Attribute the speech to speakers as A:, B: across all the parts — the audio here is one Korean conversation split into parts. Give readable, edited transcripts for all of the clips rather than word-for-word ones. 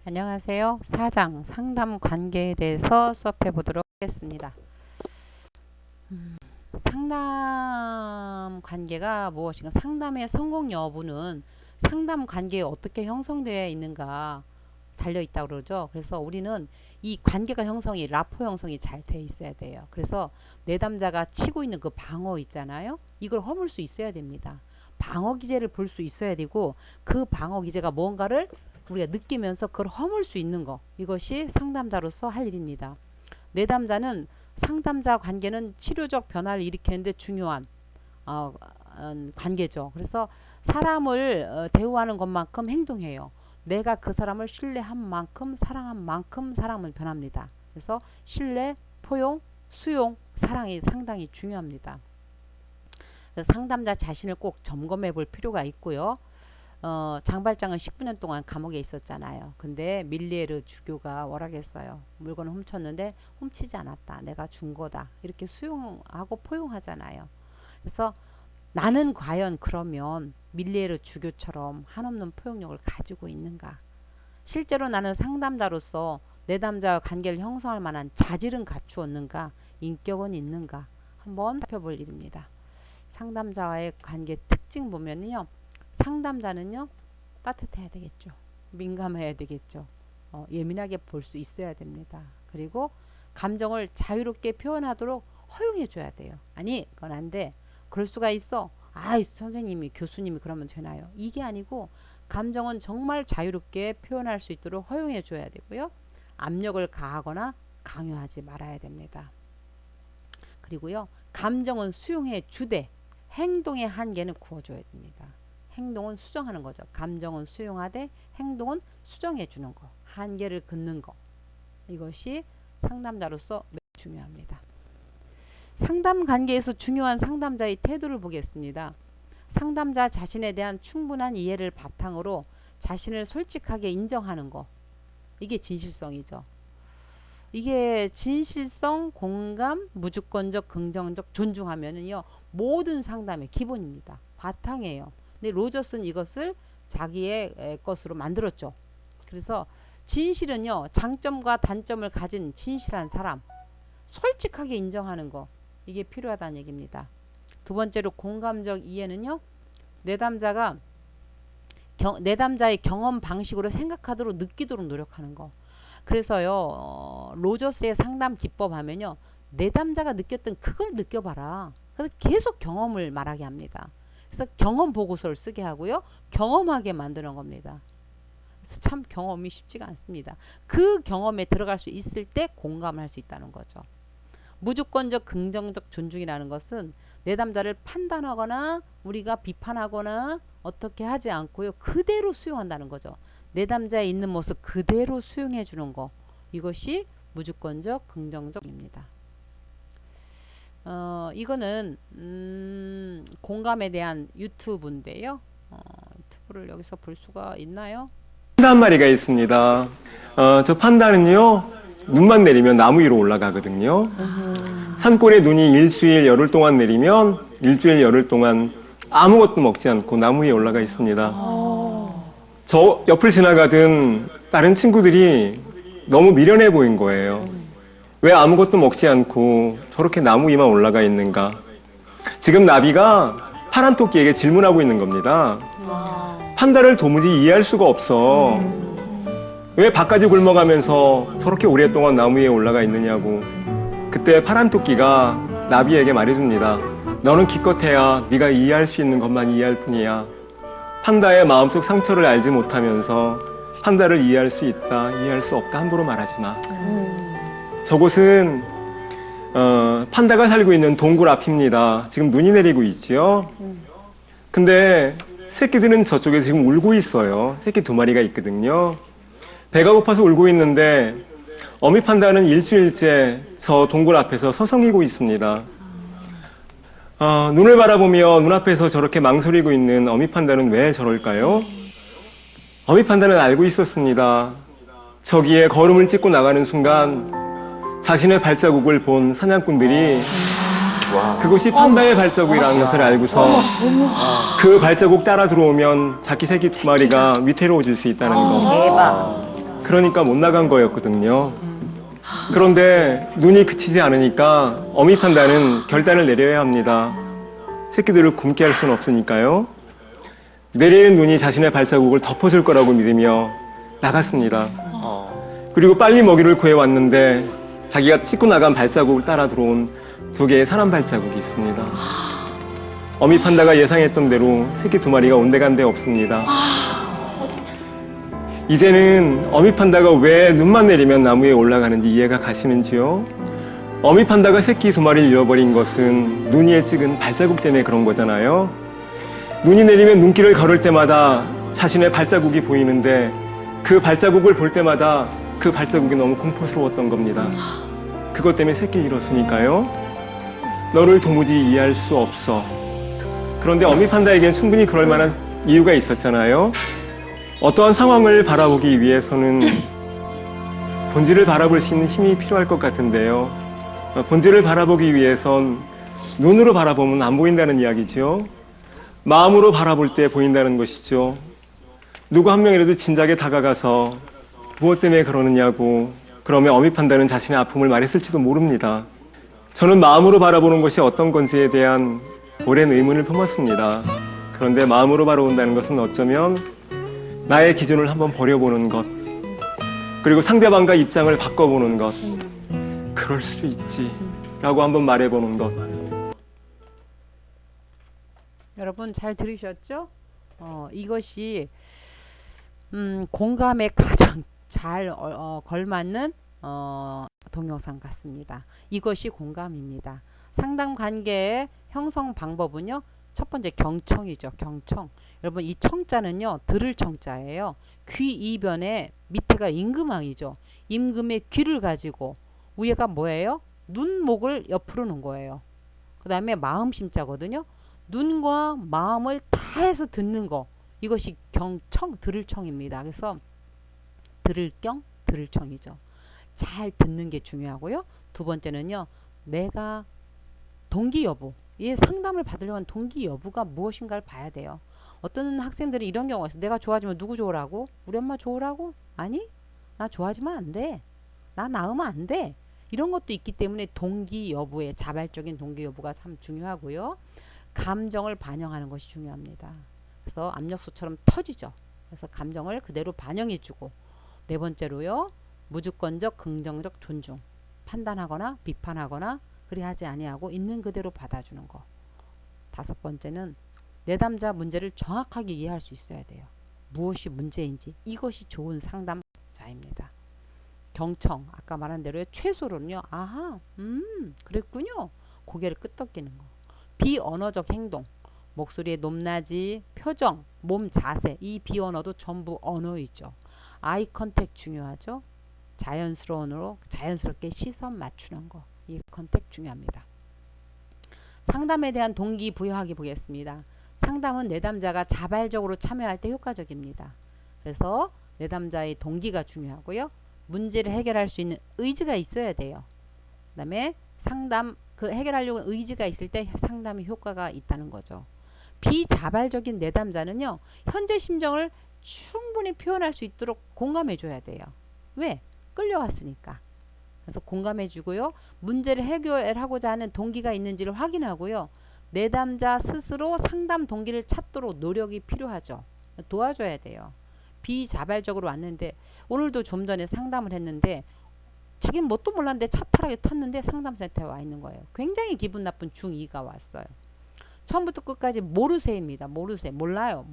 A: 안녕하세요. 사장 상담 관계에 대해서 수업해 보도록 하겠습니다. 상담 관계가 무엇인가? 상담의 성공 여부는 상담 관계에 어떻게 형성되어 있는가 달려 있다고 그러죠. 그래서 우리는 이 관계가 형성이 라포 형성이 잘 돼 있어야 돼요. 그래서 내담자가 치고 있는 그 방어 있잖아요. 이걸 허물 수 있어야 됩니다. 방어 기제를 볼 수 있어야 되고 그 방어 기제가 뭔가를 우리가 느끼면서 그걸 허물 수 있는 거, 이것이 상담자로서 할 일입니다. 내담자는 상담자 관계는 치료적 변화를 일으키는데 중요한 관계죠. 그래서 사람을 대우하는 것만큼 행동해요. 내가 그 사람을 신뢰한 만큼 사랑한 만큼 사람은 변합니다. 그래서 신뢰, 포용, 수용, 사랑이 상당히 중요합니다. 상담자 자신을 꼭 점검해 볼 필요가 있고요. 장발장은 19년 동안 감옥에 있었잖아요. 근데 밀리에르 주교가 뭐라겠어요. 물건을 훔쳤는데 훔치지 않았다. 내가 준 거다. 이렇게 수용하고 포용하잖아요. 그래서 나는 과연 그러면 밀리에르 주교처럼 한없는 포용력을 가지고 있는가? 실제로 나는 상담자로서 내담자와 관계를 형성할 만한 자질은 갖추었는가? 인격은 있는가? 한번 살펴볼 일입니다. 상담자와의 관계 특징 보면요. 상담자는요, 따뜻해야 되겠죠. 민감해야 되겠죠. 예민하게 볼 수 있어야 됩니다. 그리고 감정을 자유롭게 표현하도록 허용해 줘야 돼요. 아니, 그건 안 돼. 그럴 수가 있어. 아이, 선생님이, 교수님이 그러면 되나요? 이게 아니고, 감정은 정말 자유롭게 표현할 수 있도록 허용해 줘야 되고요. 압력을 가하거나 강요하지 말아야 됩니다. 그리고요, 감정은 수용해 주되, 행동의 한계는 구워줘야 됩니다. 행동은 수정하는 거죠. 감정은 수용하되 행동은 수정해 주는 거. 한계를 긋는 거. 이것이 상담자로서 매우 중요합니다. 상담 관계에서 중요한 상담자의 태도를 보겠습니다. 상담자 자신에 대한 충분한 이해를 바탕으로 자신을 솔직하게 인정하는 거. 이게 진실성이죠. 이게 진실성, 공감, 무조건적, 긍정적 존중하면은요. 모든 상담의 기본입니다. 바탕이에요. 근데 로저스는 이것을 자기의 것으로 만들었죠. 그래서 진실은요. 장점과 단점을 가진 진실한 사람. 솔직하게 인정하는 거. 이게 필요하다는 얘기입니다. 두 번째로 공감적 이해는요. 내담자의 경험 방식으로 생각하도록 느끼도록 노력하는 거. 그래서요. 로저스의 상담 기법 하면요. 내담자가 느꼈던 그걸 느껴봐라. 그래서 계속 경험을 말하게 합니다. 그래서 경험 보고서를 쓰게 하고요. 경험하게 만드는 겁니다. 그래서 참 경험이 쉽지가 않습니다. 그 경험에 들어갈 수 있을 때 공감할 수 있다는 거죠. 무조건적 긍정적 존중이라는 것은 내담자를 판단하거나 우리가 비판하거나 어떻게 하지 않고요. 그대로 수용한다는 거죠. 내담자에 있는 모습 그대로 수용해 주는 거. 이것이 무조건적 긍정적입니다. 이거는 공감에 대한 유튜브인데요. 유튜브를 여기서 볼 수가 있나요?
B: 판다 한 마리가 있습니다. 저 판다는요, 눈만 내리면 나무 위로 올라가거든요. 산골에 눈이 일주일 열흘 동안 내리면 일주일 열흘 동안 아무것도 먹지 않고 나무 위에 올라가 있습니다. 저 옆을 지나가던 다른 친구들이 너무 미련해 보인 거예요. 왜 아무것도 먹지 않고 저렇게 나무 위만 올라가 있는가? 지금 나비가 파란 토끼에게 질문하고 있는 겁니다. 판다를 도무지 이해할 수가 없어. 왜 밖까지 굶어가면서 저렇게 오랫동안 나무 위에 올라가 있느냐고. 그때 파란 토끼가 나비에게 말해줍니다. 너는 기껏해야 네가 이해할 수 있는 것만 이해할 뿐이야. 판다의 마음속 상처를 알지 못하면서 판다를 이해할 수 있다, 이해할 수 없다 함부로 말하지 마. 저곳은 판다가 살고 있는 동굴 앞입니다. 지금 눈이 내리고 있지요. 근데 새끼들은 저쪽에 지금 울고 있어요. 새끼 2마리가 있거든요. 배가 고파서 울고 있는데 어미 판다는 일주일째 저 동굴 앞에서 서성이고 있습니다. 눈을 바라보며 눈앞에서 저렇게 망설이고 있는 어미 판다는 왜 저럴까요? 어미 판다는 알고 있었습니다. 저기에 걸음을 찍고 나가는 순간 자신의 발자국을 본 사냥꾼들이 그것이 판다의 발자국이라는 것을 알고서 그 발자국 따라 들어오면 자기 새끼 2마리가 위태로워질 수 있다는 거.
C: 대박.
B: 그러니까 못 나간 거였거든요. 그런데 눈이 그치지 않으니까 어미 판다는 결단을 내려야 합니다. 새끼들을 굶게 할 수는 없으니까요. 내리는 눈이 자신의 발자국을 덮어줄 거라고 믿으며 나갔습니다. 그리고 빨리 먹이를 구해왔는데 자기가 씻고 나간 발자국을 따라 들어온 2개의 사람 발자국이 있습니다. 어미 판다가 예상했던 대로 새끼 2마리가 온데간데 없습니다. 이제는 어미 판다가 왜 눈만 내리면 나무에 올라가는지 이해가 가시는지요? 어미 판다가 새끼 2마리를 잃어버린 것은 눈 위에 찍은 발자국 때문에 그런 거잖아요. 눈이 내리면 눈길을 걸을 때마다 자신의 발자국이 보이는데 그 발자국을 볼 때마다 그 발자국이 너무 공포스러웠던 겁니다. 그것 때문에 새끼를 잃었으니까요. 너를 도무지 이해할 수 없어. 그런데 어미 판다에겐 충분히 그럴 만한 이유가 있었잖아요. 어떠한 상황을 바라보기 위해서는 본질을 바라볼 수 있는 힘이 필요할 것 같은데요. 본질을 바라보기 위해선 눈으로 바라보면 안 보인다는 이야기죠. 마음으로 바라볼 때 보인다는 것이죠. 누구 한 명이라도 진작에 다가가서 무엇 때문에 그러느냐고 그러면 어미 판다는 자신의 아픔을 말했을지도 모릅니다. 저는 마음으로 바라보는 것이 어떤 건지에 대한 오랜 의문을 품었습니다. 그런데 마음으로 바라본다는 것은 어쩌면 나의 기준을 한번 버려보는 것, 그리고 상대방과 입장을 바꿔보는 것, 그럴 수 있지 라고 한번 말해보는 것.
A: 여러분 잘 들으셨죠? 이것이 공감에 가장 잘 걸맞는 동영상 같습니다. 이것이 공감입니다. 상담 관계의 형성 방법은요. 첫 번째 경청이죠. 경청. 여러분 이 청자는요. 들을 청자예요. 귀 이변에 밑에가 임금왕이죠. 임금의 귀를 가지고 위에가 뭐예요? 눈, 목을 옆으로 놓은 거예요. 그 다음에 마음심자거든요. 눈과 마음을 다해서 듣는 거. 이것이 경청, 들을 청입니다. 그래서 들을 경, 들을 청이죠. 잘 듣는 게 중요하고요. 두 번째는요. 내가 동기 여부. 이 상담을 받으려고 하는 동기 여부가 무엇인가를 봐야 돼요. 어떤 학생들이 이런 경우가 있어요. 내가 좋아지면 누구 좋으라고? 우리 엄마 좋으라고? 아니, 나 좋아지면 안 돼. 나 나으면 안 돼. 이런 것도 있기 때문에 동기 여부의 자발적인 동기 여부가 참 중요하고요. 감정을 반영하는 것이 중요합니다. 그래서 압력수처럼 터지죠. 그래서 감정을 그대로 반영해주고 네 번째로요. 무조건적 긍정적 존중. 판단하거나 비판하거나 그리하지 아니하고 있는 그대로 받아주는 거. 다섯 번째는 내담자 문제를 정확하게 이해할 수 있어야 돼요. 무엇이 문제인지 이것이 좋은 상담자입니다. 경청 아까 말한 대로 최소로는요. 아하 그랬군요. 고개를 끄덕이는 거. 비언어적 행동 목소리의 높낮이 표정 몸 자세 이 비언어도 전부 언어이죠. 아이 컨택 중요하죠. 자연스럽게 시선 맞추는 거. 이 컨택 중요합니다. 상담에 대한 동기 부여하기 보겠습니다. 상담은 내담자가 자발적으로 참여할 때 효과적입니다. 그래서 내담자의 동기가 중요하고요. 문제를 해결할 수 있는 의지가 있어야 돼요. 그 다음에 상담 해결하려고 하는 의지가 있을 때 상담이 효과가 있다는 거죠. 비자발적인 내담자는요. 현재 심정을 충분히 표현할 수 있도록 공감해 줘야 돼요. 왜? 끌려왔으니까. 그래서 공감해 주고요. 문제를 해결하고자 하는 동기가 있는지를 확인하고요. 내담자 스스로 상담 동기를 찾도록 노력이 필요하죠. 도와줘야 돼요. 비자발적으로 왔는데 오늘도 좀 전에 상담을 했는데 자기는 뭣도 몰랐는데 차 타락에 탔는데 상담센터에 와 있는 거예요. 굉장히 기분 나쁜 중2가 왔어요. 처음부터 끝까지 모르세입니다. 모르세. 몰라요.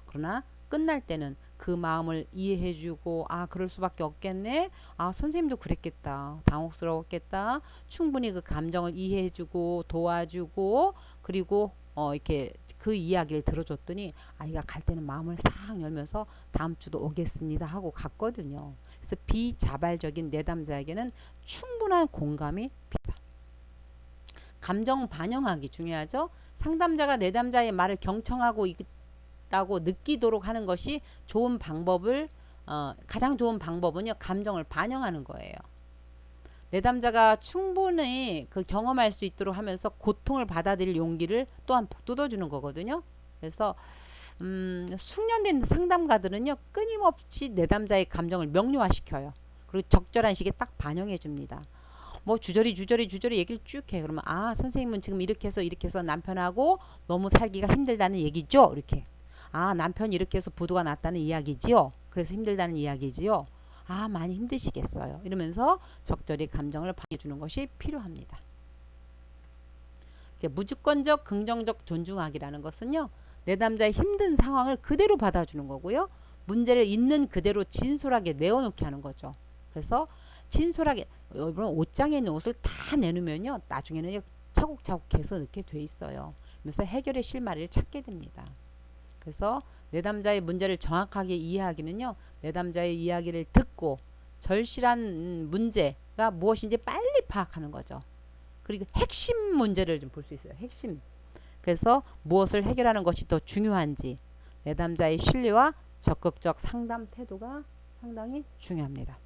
A: 그러나 끝날 때는 그 마음을 이해해주고 아 그럴 수밖에 없겠네. 아 선생님도 그랬겠다. 당혹스러웠겠다. 충분히 그 감정을 이해해주고 도와주고 그리고 이렇게 그 이야기를 들어줬더니 아이가 갈 때는 마음을 싹 열면서 다음 주도 오겠습니다 하고 갔거든요. 그래서 비자발적인 내담자에게는 충분한 공감이 필요합니다. 감정 반영하기 중요하죠. 상담자가 내담자의 말을 경청하고 있다고 느끼도록 하는 것이 좋은 방법을 가장 좋은 방법은요. 감정을 반영하는 거예요. 내담자가 충분히 그 경험할 수 있도록 하면서 고통을 받아들일 용기를 또한 북돋워주는 거거든요. 그래서 숙련된 상담가들은요, 끊임없이 내담자의 감정을 명료화시켜요. 그리고 적절한 시기에 딱 반영해 줍니다. 뭐 주저리 얘기를 쭉 해. 그러면 아, 선생님은 지금 이렇게 해서 남편하고 너무 살기가 힘들다는 얘기죠. 이렇게. 아, 남편이 이렇게 해서 부도가 났다는 이야기지요. 그래서 힘들다는 이야기지요. 아, 많이 힘드시겠어요. 이러면서 적절히 감정을 반영해 주는 것이 필요합니다. 무주권적 긍정적 존중하기라는 것은요, 내담자의 힘든 상황을 그대로 받아주는 거고요, 문제를 있는 그대로 진솔하게 내어놓게 하는 거죠. 그래서 진솔하게, 여러분 옷장에 있는 옷을 다 내놓으면요, 나중에는 차곡차곡 개서 넣게 돼 있어요. 그래서 해결의 실마리를 찾게 됩니다. 그래서 내담자의 문제를 정확하게 이해하기는요, 내담자의 이야기를 듣고 절실한 문제가 무엇인지 빨리 파악하는 거죠. 그리고 핵심 문제를 좀 볼 수 있어요. 핵심. 그래서 무엇을 해결하는 것이 더 중요한지, 내담자의 신뢰와 적극적 상담 태도가 상당히 중요합니다.